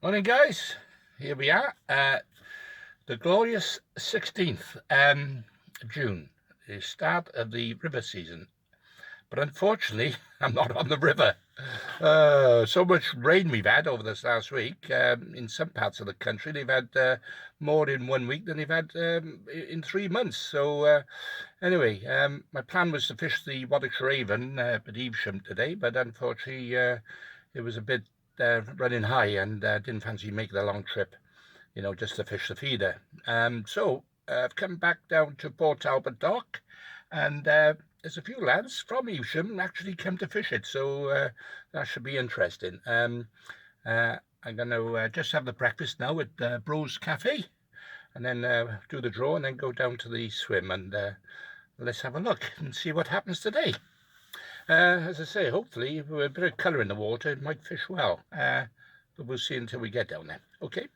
Morning, guys. Here we are, the glorious 16th June, the start of the river season. But unfortunately, I'm not on the river. So much rain we've had over this last week. In some parts of the country, they've had more in 1 week than they've had in 3 months. So anyway, my plan was to fish the Warwickshire Avon at Evesham today, but unfortunately it was a bit running high, and didn't fancy making a long trip, just to fish the feeder. So I've come back down to Port Talbot Dock, and there's a few lads from Evesham actually come to fish it, so that should be interesting. I'm going to just have the breakfast now at Bros Cafe, and then do the draw, and then go down to the swim, and let's have a look and see what happens today. As I say, hopefully with a bit of colour in the water, it might fish well, but we'll see until we get down there. Okay.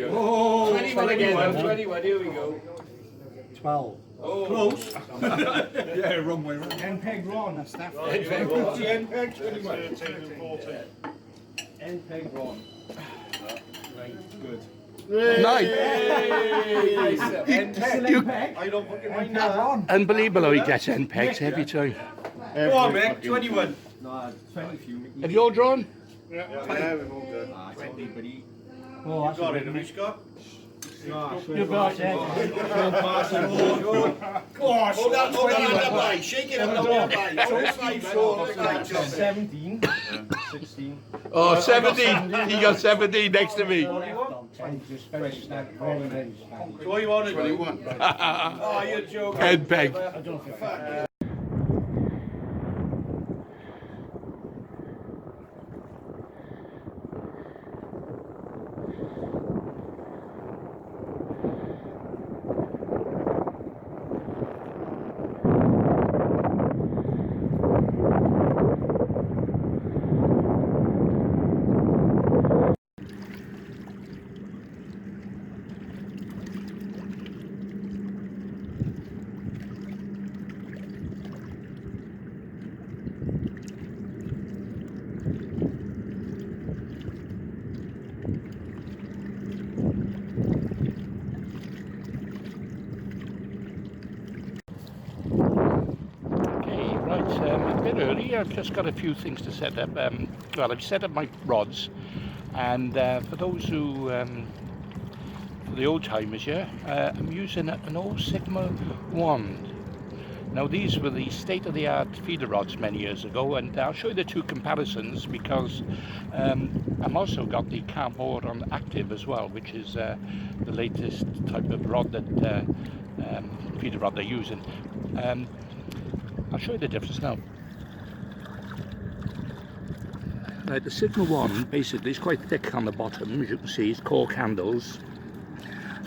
Oh, 21 again. 21. Here we go. 12. Oh, close. Yeah, wrong way around. 10 peg Ron. That's that. 10 peg. 10 peg. 13 and 14. 10 peg Ron. Right, good. Nice. I don't fucking mind that. Unbelievable how he gets end pegs every time. Go on, Mick. 21. No, 20 few. Have you all drawn? Yeah, we've all done. 20, buddy. Oh, that's got it, have you, Scott? You got it. Gosh, hold on that way. Shake it up that way. 17. 16. Oh, 17. He got 17 next to me. 10, just very snug, very, very snug. 21. 21. Oh, you're joking. End peg. I don't think. A bit early. I've just got a few things to set up. Well, I've set up my rods, and for those who, for the old timers here, I'm using an old Sigma wand. Now, these were the state-of-the-art feeder rods many years ago, and I'll show you the two comparisons, because I've also got the cardboard on active as well, which is the latest type of rod that feeder rod they're using. I'll show you the difference now. Right, the Sigma one basically is quite thick on the bottom, as you can see. It's cork handles,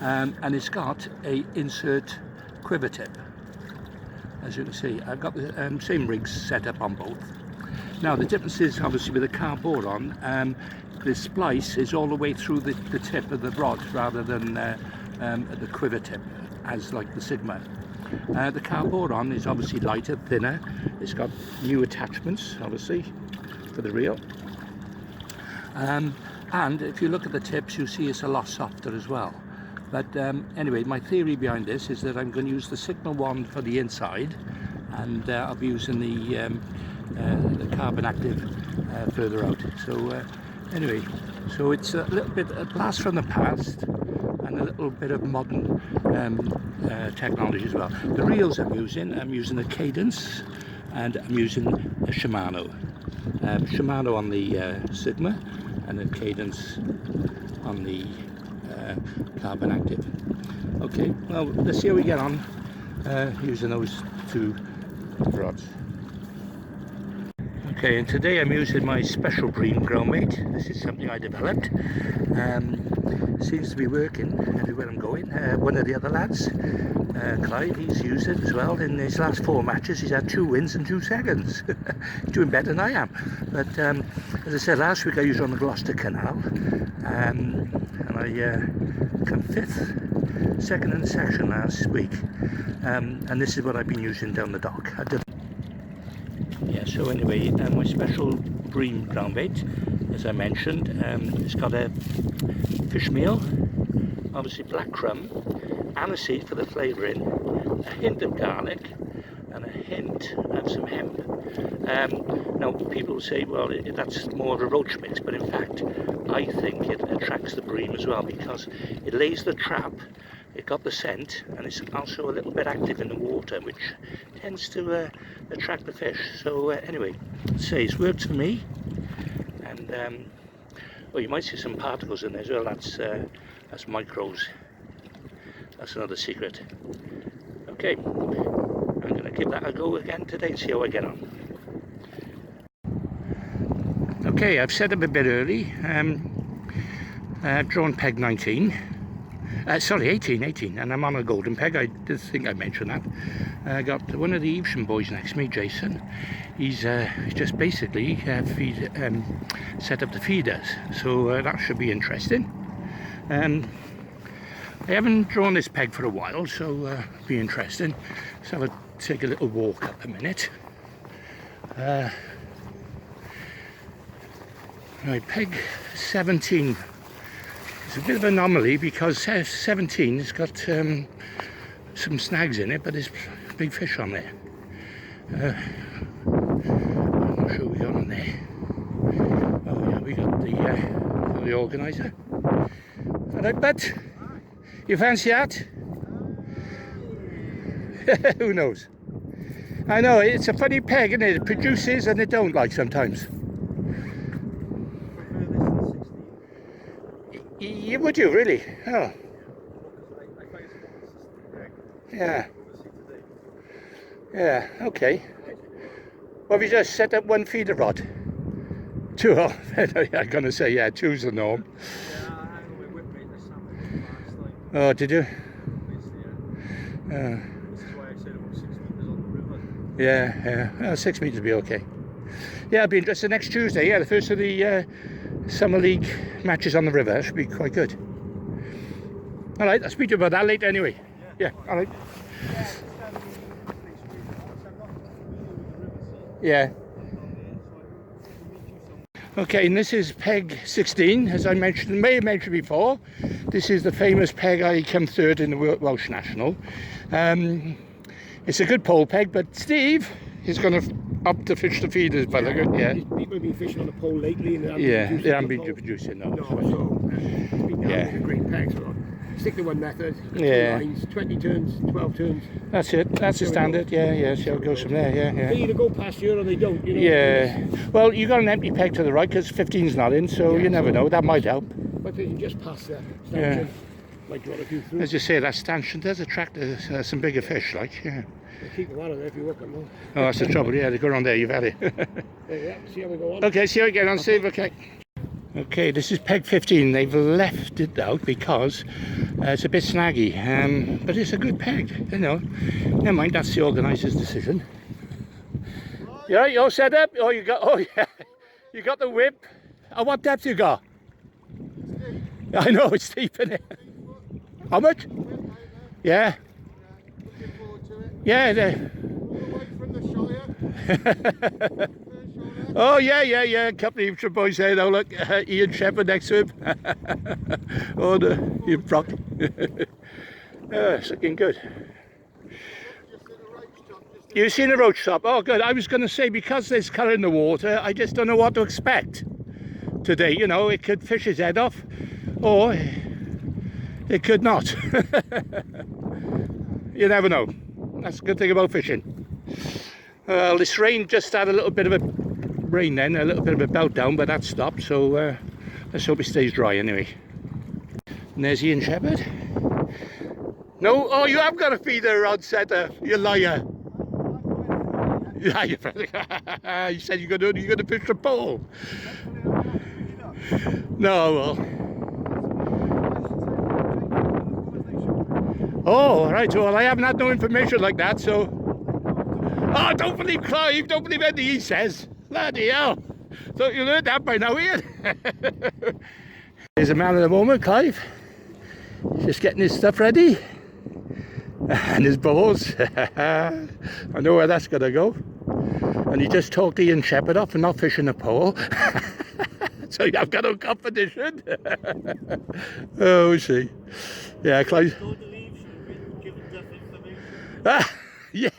and it's got a insert quiver tip. As you can see, I've got the same rigs set up on both. Now the difference is obviously with the cardboard on, the splice is all the way through the tip of the rod rather than at the quiver tip, as like the Sigma. The cardboard on is obviously lighter, thinner. It's got new attachments, obviously, for the reel. And if you look at the tips, you see it's a lot softer as well. But anyway, my theory behind this is that I'm going to use the Sigma wand for the inside, and I'll be using the carbon active further out. So anyway, so it's a little bit a blast from the past, and a little bit of modern technology as well. The reels I'm using a Cadence, and I'm using a Shimano. Shimano on the Sigma, and a Cadence on the carbon active. Okay, well, let's see how we get on using those two rods. Okay, and today I'm using my special bream groundmate. This is something I developed. Seems to be working everywhere I'm going. One of the other lads, Clive, he's used it as well. In his last 4 matches, he's had 2 wins and 2 seconds. Doing better than I am. But as I said, last week I used it on the Gloucester Canal, and I come 5th, second in the section last week. And this is what I've been using down the dock. Yeah, so anyway, my special bream groundbait as I mentioned. It's got a fish meal, obviously black crumb, aniseed for the flavouring, a hint of garlic, and a hint of some hemp. Now people say, well, that's more of a roach mix, but in fact I think it attracts the bream as well, because it lays the trap, it got the scent, and it's also a little bit active in the water, which tends to attract the fish. So anyway, let's say it's worked for me. And well, you might see some particles in there as well. That's micros. That's another secret. Okay, I'm going to give that a go again today and see how I get on. Okay, I've set up a bit early. I've drawn peg 19. Sorry, 18, and I'm on a golden peg. I did think I mentioned that. I got one of the Evesham boys next to me, Jason. He's just basically set up the feeders, so that should be interesting. I haven't drawn this peg for a while, so be interesting. So I'll take a little walk up a minute. Right, peg 17. It's a bit of an anomaly because 17 has got some snags in it, but there's big fish on there. I'm not sure we got on there. Oh yeah, we got the organiser. Alright, bud, you fancy that? Who knows? I know, it's a funny peg, isn't it? It produces and it don't, like, sometimes. Would you really? Oh. Yeah. Yeah, okay. Well, have you just set up one feeder rod? Two? Oh, I'm going to say, yeah, two's the norm. Oh, did you? Yeah. 6 meters will be okay. Yeah, I'll be interested next Tuesday. Yeah, the first of the Summer League matches on the river. That should be quite good. All right, I'll speak to you about that later anyway. Yeah, all right. Yeah. Okay, and this is peg 16, as I mentioned, may have mentioned before. This is the famous peg I came third in the Welsh National. It's a good pole peg, but Steve is going to up to fish the feeders by the good. Yeah. People have been fishing on the pole lately, and they haven't been producing. No. It's been a great peg. So stick to one method. 2 lines, 20 turns, 12 turns. That's it. That's the standard. Yeah. See how it goes from there. Yeah. They either go past you or they don't. You know? Yeah. Well, you got an empty peg to the right because 15's not in, so you never know. That might help. But they can just pass that stanchion. Might draw a few through. As you say, that stanchion does attract some bigger fish, like. Yeah. They keep them out of there if you work them more. Oh, that's the trouble. Yeah, they go around there. You've had it. Yeah. See how we go on. Okay. See how we get on, Steve. Okay. Okay, this is peg 15. They've left it out because it's a bit snaggy, but it's a good peg, you know. Never mind, that's the organiser's decision. Yeah, you all set up? Oh, yeah, you got the whip. Oh, what depth you got? I know, it's deep, isn't it? How much? Yeah. Yeah. Oh yeah, a couple of Evesham boys there now, look, Ian Shepherd next to him. Oh, Ian Brock. It's looking good. You've seen a roach top? Oh good, I was going to say, because there's colour in the water, I just don't know what to expect today. You know, it could fish his head off, or it could not. You never know. That's a good thing about fishing. This rain just had a little bit of a rain then, a little bit of a belt down, but that stopped, so let's hope it stays dry anyway. And there's Ian Shepherd. No? Oh, you have got a feeder rod setter, you liar. Yeah, you said you're gonna fish the pole. No, well. Oh, right, well, I haven't had no information like that, so. Oh, don't believe Clive, don't believe anything he says. Bloody hell. Thought you learned that by now, Ian. There's a man at the moment, Clive. Just getting his stuff ready. And his balls. I know where that's going to go. And he just talked Ian Shepherd off and not fishing a pole. So I've got no competition. Oh, we see. Yeah, Clive. Yeah,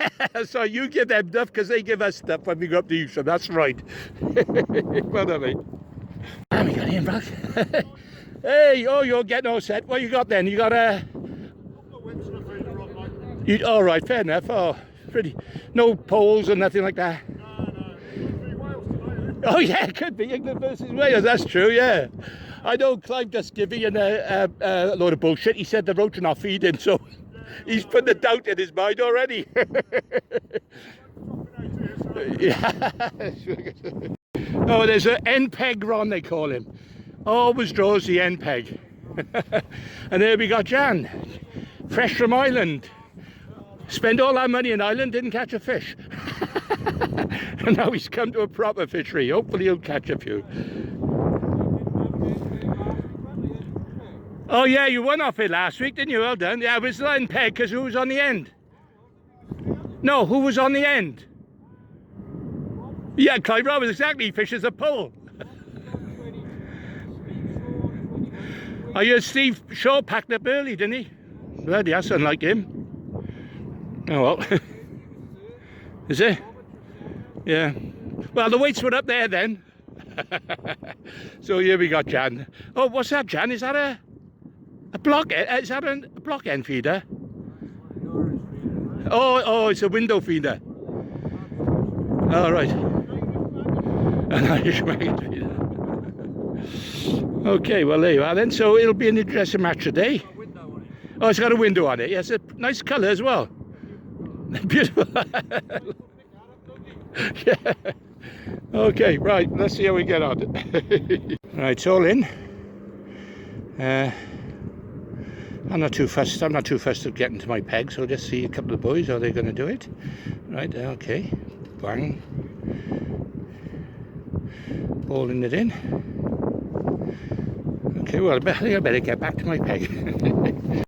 so you give them stuff because they give us stuff when we go up to Evesham. That's right. Well done, mate. We got in, Brock. Hey, oh, you're getting all set. What you got then? You got a... all right, fair enough. Oh, pretty... No poles or nothing like that. Oh, yeah, it could be England versus Wales. That's true, yeah. I know Clive just giving a load of bullshit. He said the roach are not feeding, so he's put the doubt in his mind already. Yeah. Oh, there's an end peg Ron, they call him. Always draws the end peg. And there we got Jan, fresh from Ireland. Spent all our money in Ireland, didn't catch a fish. And now he's come to a proper fishery. Hopefully he'll catch a few. Oh yeah, you won off it last week, didn't you? Well done. Yeah, it was the end peg, because who was on the end? No, who was on the end? Yeah, Clive Branson, exactly. He fishes a pole. I heard Steve Shaw packed up early, didn't he? Bloody, that's unlike him. Oh well. Is it? Yeah. Well, the weights were up there then. So here we got Jan. Oh, what's that, Jan? Is that a block? Is that a block end feeder? Oh, it's a window feeder. All right. An Irish maggot feeder. Okay, well there you are then. So it'll be an interesting match today. Oh, it's got a window on it. Yes, a nice colour as well. Beautiful. Yeah. Okay, right, let's see how we get on. Right, it's all in. I'm not too fussed of getting to my peg, so I'll just see a couple of boys, how they're going to do it. Right, okay, bang. Balling it in. Okay, well, I think I better get back to my peg.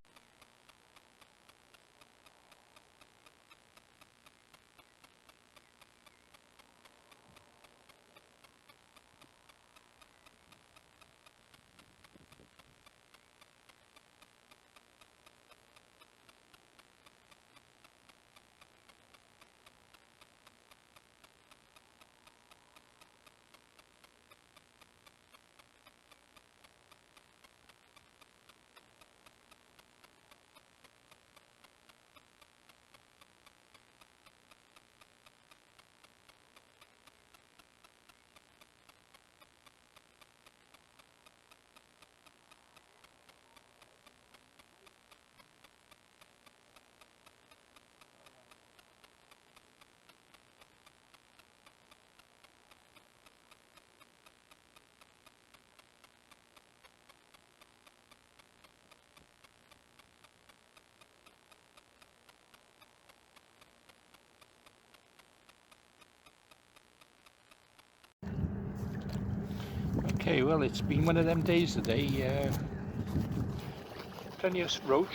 Okay, well, it's been one of them days today. Plenty of roach,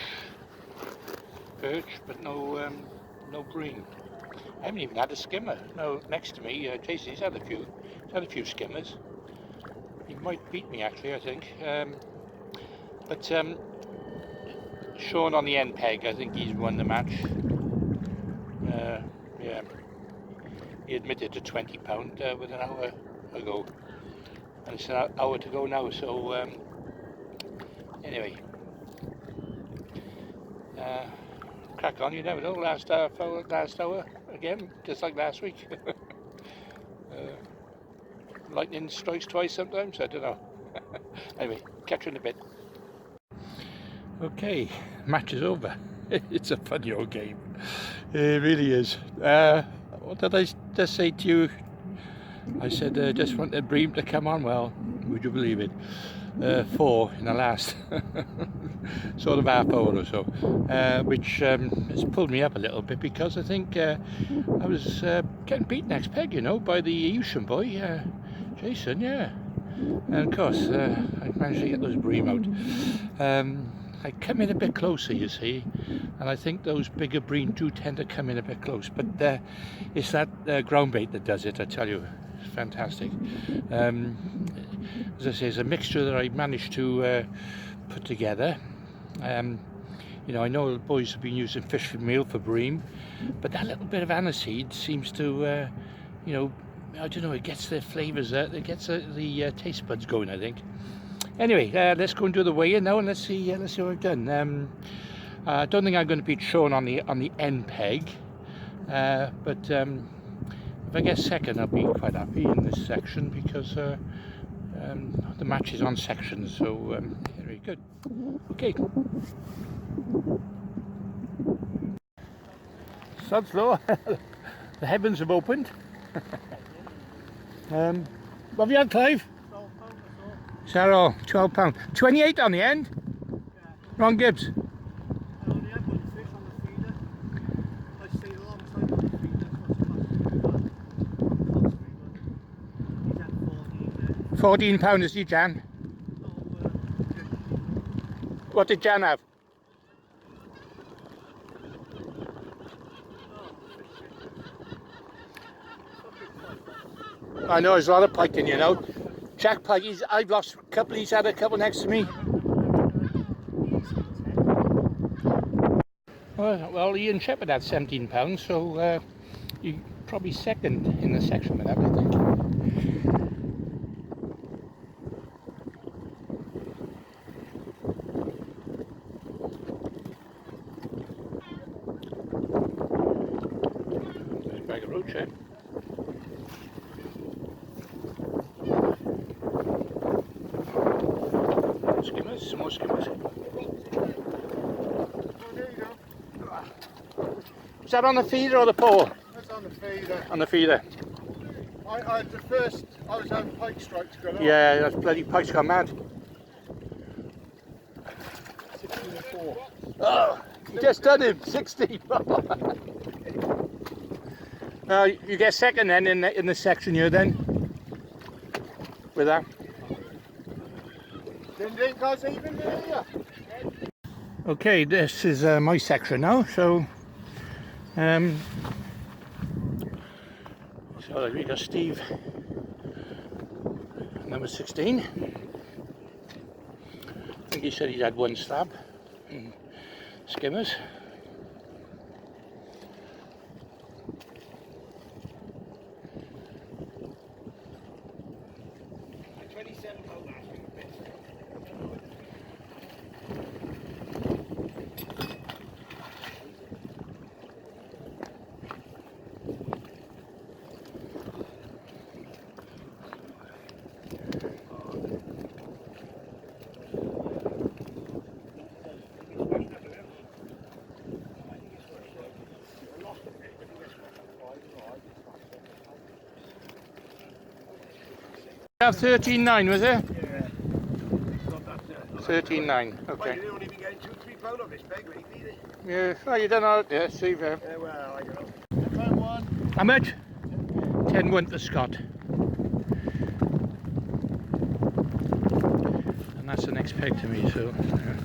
perch, but no bream. I haven't even had a skimmer. No, next to me, Jason's had a few. He's had a few skimmers. He might beat me actually, I think. But Sean on the end peg, I think he's won the match. Yeah, he admitted to £20 with an hour ago. And it's an hour to go now, so anyway, crack on, you never know, last hour again, just like last week. Lightning strikes twice sometimes, I don't know. Anyway, catch you in a bit. Okay, match is over. It's a funny old game, it really is. What did I just say to you? I said, just want the bream to come on. Well, would you believe it? 4 in the last sort of half hour or so, which has pulled me up a little bit, because I think I was getting beat next peg, you know, by the Evesham boy, Jason, yeah. And of course, I managed to get those bream out. I come in a bit closer, you see, and I think those bigger bream do tend to come in a bit close, but it's that ground bait that does it, I tell you. It's fantastic. as I say, is a mixture that I managed to put together. You know, I know the boys have been using fish meal for bream, but that little bit of aniseed seems to, you know, I don't know, it gets the flavours, it gets the taste buds going, I think. Anyway, let's go and do the weigh-in now, and let's see what I've done. I don't think I'm going to be shown on the end peg, but if I get second, I'll be quite happy in this section, because the match is on sections, so very good. Okay. Sod's law. The heavens have opened. What have you had, Clive? £12 £12. 28 on the end? Yeah. Ron Gibbs? I only had one fish on the feeder. I stayed a long time on the feeder. He's had 14 there. £14 is you, Jan? What did Jan have? I know there's a lot of piking, you know. Jack Pike, I've lost a couple, he's had a couple next to me. Well, Ian Shepherd had £17, so you're probably second in the section with that, I think. There's a bag of roach, eh? Skimmers, some more skimmers. Is that on the feeder or the pole? That's on the feeder. On the feeder. I was having pike strikes going on. Yeah, that's bloody pike's gone mad. 16.4. Oh, you just done him, 60. You get second then in the section here then. With that. Didn't think I was even there. Okay, this is my section now, so we got Steve, number 16. I think he said he'd had one slab. Skimmers. Have 13.9, was it? Yeah. Got that 13.9, okay. You've only been getting £2-3 on this peg lately, is it? Yeah, well, you done all, yeah, Steve. Well, I don't know. How much? 10-1 to Scott. And that's the next peg to me, so. Yeah.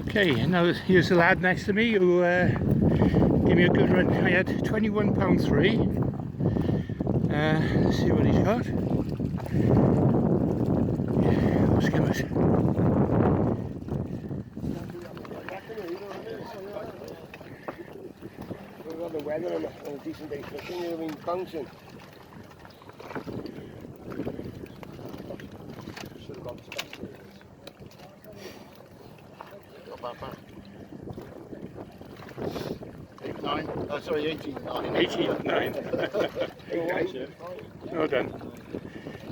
Okay, now here's the lad next to me who gave me a good run. I had £21.3. Let's see what he's got. Yeah, skimmers. We've got the weather on a decent day fishing, you've been bouncing. Should have got the stuff. Not bad. 8-9. Oh, sorry, 18-9. 18.9. Well done.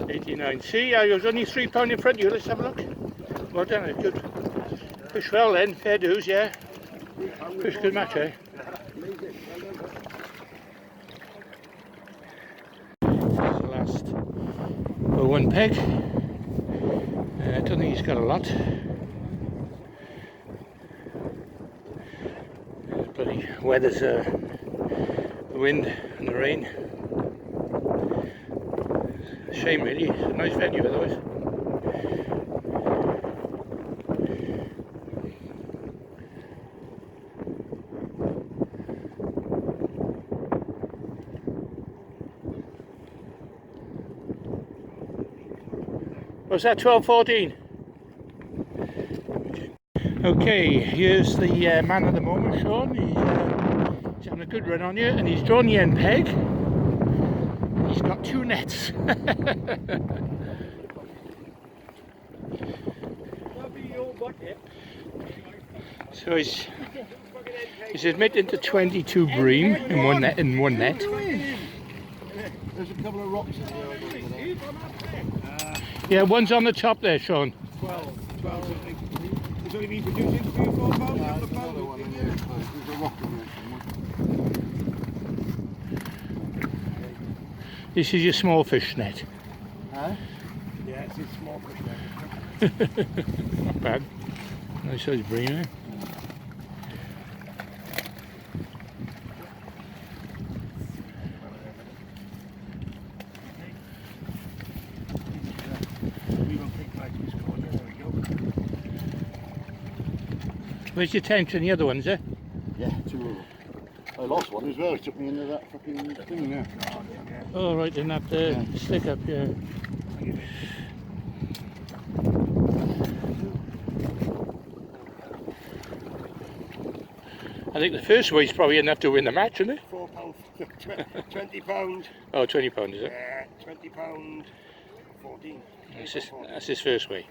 89. See, I was only £3 in front of you. Let's have a look. Well done. Good. Fish well then. Fair dues, yeah. Fish good match, eh? That's the last one peg. I don't think he's got a lot. The weather's the wind and the rain. Shame really, it's a nice venue otherwise. What's that, 12:14? Okay, here's the man at the moment, Sean. He's having a good run on you, and he's drawn the end peg. He's got 2 nets. So he's admitting to 22 bream in one net. There's a couple of rocks in there. Yeah, one's on the top there, Sean. 12 something. It's only been producing 3 or 4 pounds. There's another one in there. There's a rock in there somewhere. This is your small fish net. Huh? Yeah, it's a small fish net. Not bad. Nice size bream, eh? Where's your tension? The other ones, eh? Yeah, 2 of them. I lost one as well. He took me into that fucking thing there. Oh, right, in that stick up, yeah. I think the first weight's probably enough to win the match, isn't it? £4, 20 pound. Oh, £20, is it? Yeah, £20, 14. That's his first weight.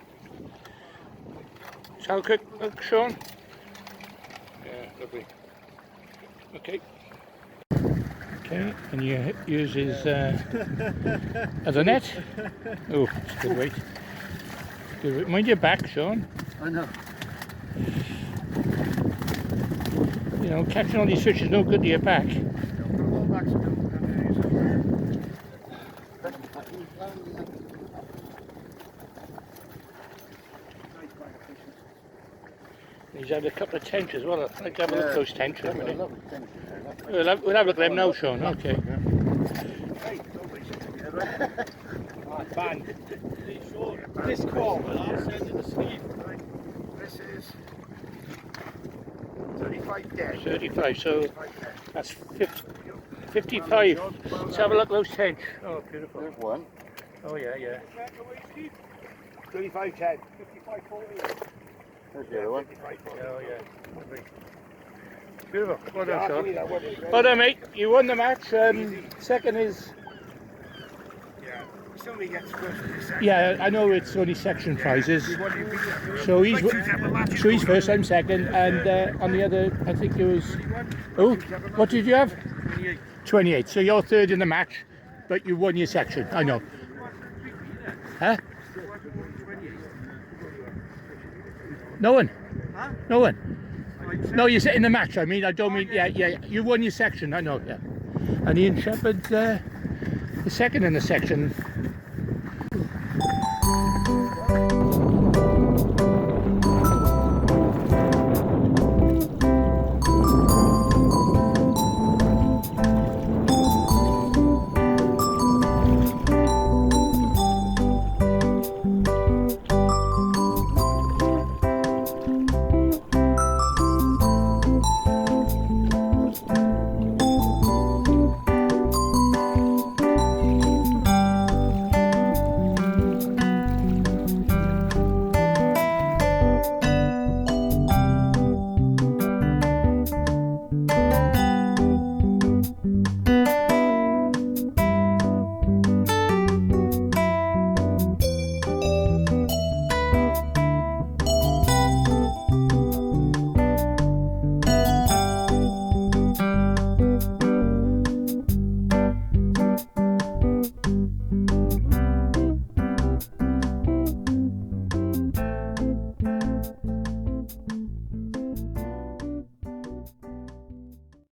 Shall we quick look, Sean? Yeah, lovely. Okay. Okay, and you use his other net. Oh, it's a good weight. Good weight. Mind your back, Sean. I know. You know, catching all these fish is no good to your back. He's had a couple of tench as well. I'd like to have a look at those tench in a minute. We'll have a look at them now, Sean. Okay. Bang. This call, this is 35 dead. 35, so that's 55. Let's have a look at those tench. Oh, beautiful. There's one. Oh, yeah, yeah. 35 10. 55 14. There's the other one. Oh, yeah. Beautiful. Well done, Sean. Well done, mate. You won the match. Second is... Somebody gets first in the second. Yeah, I know it's only section prizes. So he's first, I'm second, and on the other, I think it was... Oh, what did you have? 28. So you're third in the match, but you won your section. I know. Huh? No one? Huh? No one? No, you're in the match, I mean. I don't mean... Yeah, you won your section, I know, yeah. And Ian Shepherd, the second in the section.